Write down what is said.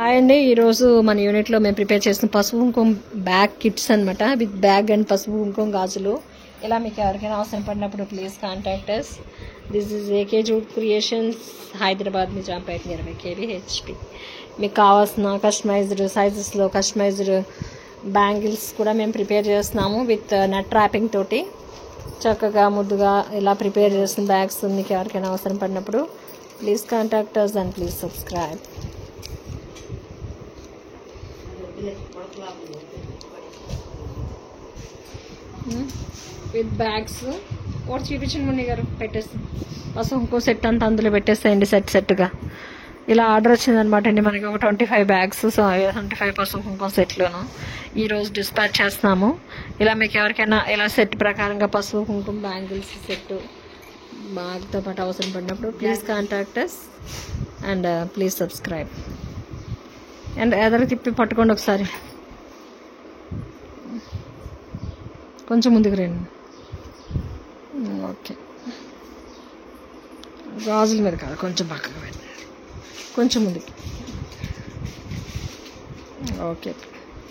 Hi అండి. ఈరోజు మన యూనిట్లో మేము ప్రిపేర్ చేసిన పసుపు కుంకుమ బ్యాగ్ కిట్స్ అనమాట. విత్ బ్యాగ్ అండ్ పసుపు కుంకుమ గాజులు. ఇలా మీకు ఎవరికైనా అవసరం పడినప్పుడు please contact us. This is A K jute creations, Hyderabad Nizampet 20 kbHP. మీకు కావాల్సిన కస్టమైజ్డ్ సైజెస్లో కస్టమైజ్డ్ బ్యాంగిల్స్ కూడా మేము ప్రిపేర్ చేస్తున్నాము విత్ నట్ ట్రాపింగ్ తోటి. చక్కగా ముద్దుగా ఇలా ప్రిపేర్ చేసిన బ్యాగ్స్ మీకు ఎవరికైనా అవసరం పడినప్పుడు please contact us and please subscribe. With bags ఒకటి చూపించండి ముని గారు, పెట్టేస్తాం. పసుపు ఇంకో సెట్ అంతా అందులో పెట్టేస్తాయండి, సెట్గా. ఇలా ఆర్డర్ వచ్చిందనమాట అండి మనకి ఒక 25 బ్యాగ్స్. సో 25 పసుపు ఇంకో సెట్లోను ఈరోజు డిస్పాచ్ చేస్తున్నాము. ఇలా మీకు ఎవరికైనా ఇలా సెట్ ప్రకారంగా పసుపు కుంకుమ బ్యాంగిల్స్ సెట్ బ్యాగ్తో పాటు అవసరం పడినప్పుడు please contact us and please subscribe. And ఎదరు తిప్పి పట్టుకోండి ఒకసారి, కొంచెం ముందుకు రండి. ఓకే, గాజుల మీద కాదు, కొంచెం పక్కకు పెట్టండి, కొంచెం ముందుకి. ఓకే.